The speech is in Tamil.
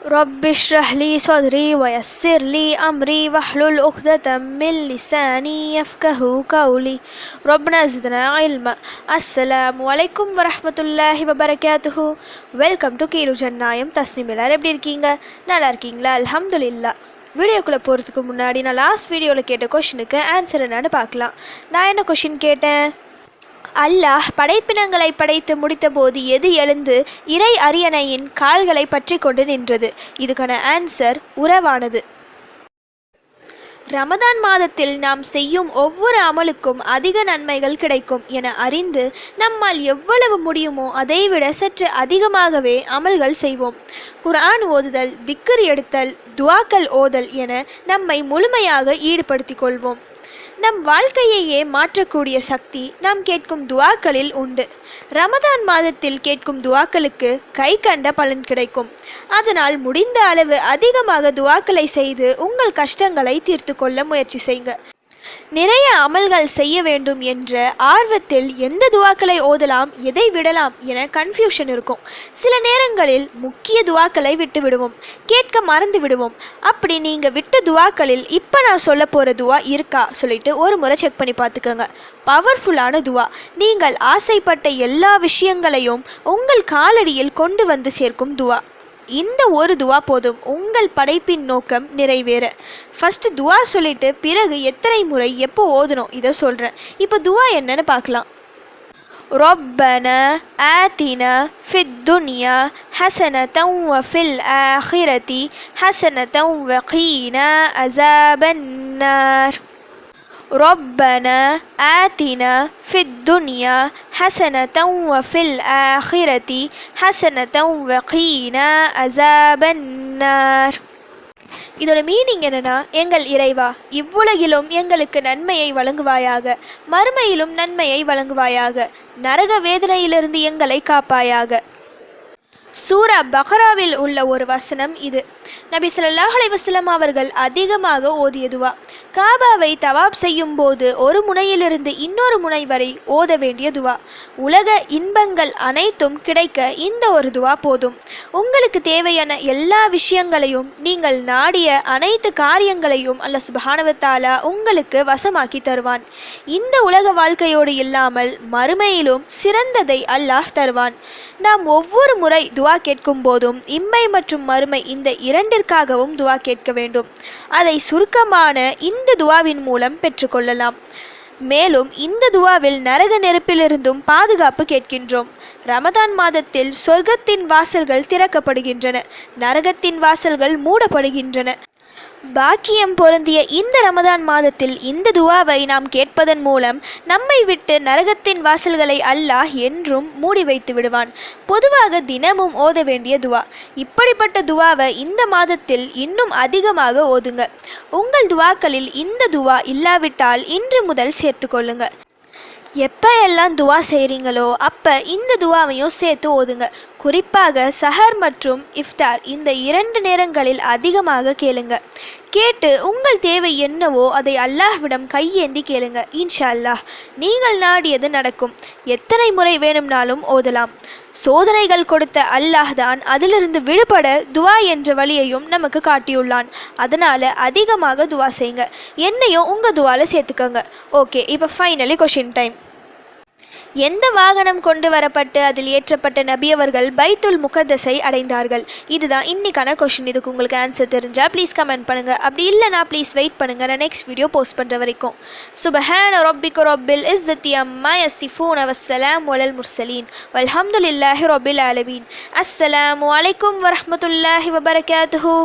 رب اشرح لي صدري ويسر لي أمري واحلل عقدة من لساني يفقه قولي ربنا زدنا علما. அஸ்ஸலாமு அலைக்கும் வரஹ்மத்துல்லாஹி வபரகாத்துஹு. வெல்கம் டு கீரு ஜன்னாயம் தஸ்னிம். எல்லாரும் எப்படி இருக்கீங்க? நல்லா இருக்கீங்களா? அல்ஹம்துலில்லாஹ். வீடியோக்குள்ளே போகிறதுக்கு முன்னாடி நான் லாஸ்ட் வீடியோவில் கேட்ட கொஷினுக்கு ஆன்சர் என்னன்னு பார்க்கலாம். நான் என்ன கொஷின் கேட்டேன்? அல்லாஹ் படைப்பினங்களை படைத்து முடித்தபோது எது எழுந்து இறை அரியணையின் கால்களை பற்றி கொண்டு நின்றது? இதுக்கான ஆன்சர் உறவானது. ரமதான் மாதத்தில் நாம் செய்யும் ஒவ்வொரு அமலுக்கும் அதிக நன்மைகள் கிடைக்கும் என அறிந்து நம்மால் எவ்வளவு முடியுமோ அதைவிட சற்று அதிகமாகவே அமல்கள் செய்வோம். குர்ஆன் ஓதுதல், திக்ர் எடுத்தல், துஆக்கள் ஓதல் என நம்மை முழுமையாக ஈடுபடுத்திக் கொள்வோம். நம் வாழ்க்கையையே மாற்றக்கூடிய சக்தி நாம் கேட்கும் துஆக்களில் உண்டு. ரமதான் மாதத்தில் கேட்கும் துஆக்களுக்கு கை கண்ட பலன் கிடைக்கும். அதனால் முடிந்த அளவு அதிகமாக துஆக்களை செய்து உங்கள் கஷ்டங்களை தீர்த்து கொள்ள முயற்சி செய்யுங்க. நிறைய அமல்கள் செய்ய வேண்டும் என்ற ஆர்வத்தில் எந்த துஆக்களை ஓதலாம், எதை விடலாம் என கன்ஃபியூஷன் இருக்கும். சில நேரங்களில் முக்கிய துஆக்களை விட்டு விடுவோம், கேட்க மறந்து விடுவோம். அப்படி நீங்கள் விட்ட துஆக்களில் இப்போ நான் சொல்ல போகிற துஆ இருக்கா சொல்லிட்டு ஒரு முறை செக் பண்ணி பார்த்துக்கோங்க. பவர்ஃபுல்லான துஆ, நீங்கள் ஆசைப்பட்ட எல்லா விஷயங்களையும் உங்கள் காலடியில் கொண்டு வந்து சேர்க்கும் துஆ. இந்த ஒரு துஆ போதும் உங்கள் படைப்பின் நோக்கம் நிறைவேற. ஃபஸ்ட்டு துஆ சொல்லிட்டு பிறகு எத்தனை முறை எப்போ ஓதணும் இதை சொல்கிறேன். இப்போ துஆ என்னன்னு பார்க்கலாம். ربنا آتنا في الدنيا حسنة وفي الآخرة حسنة وقنا عذاب النار. ربنا آتنا في الدنيا حسنة وفي الآخرة حسنة وقنا عذاب النار. இதோட மீனிங் என்னன்னா, எங்கள் இறைவா, இவ்வுலகிலும் எங்களுக்கு நன்மையை வழங்குவாயாக, மறுமையிலும் நன்மையை வழங்குவாயாக, நரக வேதனையிலிருந்து எங்களை காப்பாயாக. சூரா பக்ராவில் உள்ள ஒரு வசனம் இது. நபி ஸல்லல்லாஹு அலைஹி வஸல்லம் அவர்கள் அதிகமாக ஓதிய துஆ. காபாவை தவாப் செய்யும் போது ஒரு முனையிலிருந்து இன்னொரு முனை வரை ஓத வேண்டிய துஆ. உலக இன்பங்கள் அனைத்தும் கிடைக்க இந்த ஒரு துஆ போதும். உங்களுக்கு தேவையான எல்லா விஷயங்களையும், நீங்கள் நாடிய அனைத்து காரியங்களையும் அல்லாஹ் சுப்ஹானஹு வ தஆலா உங்களுக்கு வசமாக்கி தருவான். இந்த உலக வாழ்க்கையோடு இல்லாமல் மறுமையிலும் சிறந்ததை அல்லாஹ் தருவான். நாம் ஒவ்வொரு முறை துஆ கேட்கும் போதும் இம்மை மற்றும் மறுமை இந்த இரண்டிற்காகவும் துஆ கேட்க வேண்டும். அதை சுருக்கமான இந்த துஆவின் மூலம் பெற்றுக்கொள்ளலாம். மேலும் இந்த துஆவில் நரக நெருப்பிலிருந்தும் பாதுகாப்பு கேட்கின்றோம். ரமதான் மாதத்தில் சொர்க்கத்தின் வாசல்கள் திறக்கப்படுகின்றன, நரகத்தின் வாசல்கள் மூடப்படுகின்றன. பாக்கியம் பொருந்திய இந்த ரமதான் மாதத்தில் இந்த துஆவை நாம் கேட்பதன் மூலம் நம்மை விட்டு நரகத்தின் வாசல்களை அல்லாஹ் என்றும் மூடி வைத்து விடுவான். பொதுவாக தினமும் ஓத வேண்டிய துஆ. இப்படிப்பட்ட துஆவை இந்த மாதத்தில் இன்னும் அதிகமாக ஓதுங்க. உங்கள் துஆக்களில் இந்த துஆ இல்லாவிட்டால் இன்று முதல் சேர்த்து கொள்ளுங்க. எப்போ எல்லாம் துஆ செய்கிறீங்களோ அப்போ இந்த துஆவையும் சேர்த்து ஓதுங்க. குறிப்பாக சஹர் மற்றும் இஃப்தார் இந்த 2 நேரங்களில் அதிகமாக கேளுங்க. கேட்டு உங்கள் தேவை என்னவோ அதை அல்லாஹ்விடம் கையேந்தி கேளுங்க. இன்ஷா அல்லாஹ் நீங்கள் நாடியது நடக்கும். எத்தனை முறை வேணும்னாலும் ஓதலாம். சோதனைகள் கொடுத்த அல்லாஹ் தான் அதிலிருந்து விடுபட துஆ என்ற வழியையும் நமக்கு காட்டியுள்ளான். அதனால் அதிகமாக துஆ செய்யுங்க. என்னையும் உங்கள் துஆவில் சேர்த்துக்கோங்க. ஓகே, இப்போ ஃபைனலி கொஷின் டைம். எந்த வாகனம் கொண்டு வரப்பட்டு அதில் ஏற்றப்பட்ட நபியவர்கள் பைத்துல் முகத்தஸை அடைந்தார்கள்? இதுதான் இன்னைக்கான கொஷின். இதுக்கு உங்களுக்கு ஆன்சர் தெரிஞ்சால் ப்ளீஸ் கமெண்ட் பண்ணுங்கள். அப்படி இல்லைனா ப்ளீஸ் வெயிட் பண்ணுங்கள், நான் நெக்ஸ்ட் வீடியோ போஸ்ட் பண்ணுற வரைக்கும். சுப்ஹான ரப்பிக ரப்பில் இஸ்ஸத்தி அம்மா யசிஃபூன வஸ்ஸலாமு அலல் முர்சலீன் வல்ஹம்துலில்லாஹி ரப்பில் ஆலமீன். அஸ்ஸலாமு அலைக்கும் வரஹ்மத்துல்லாஹி வபரகாத்துஹு.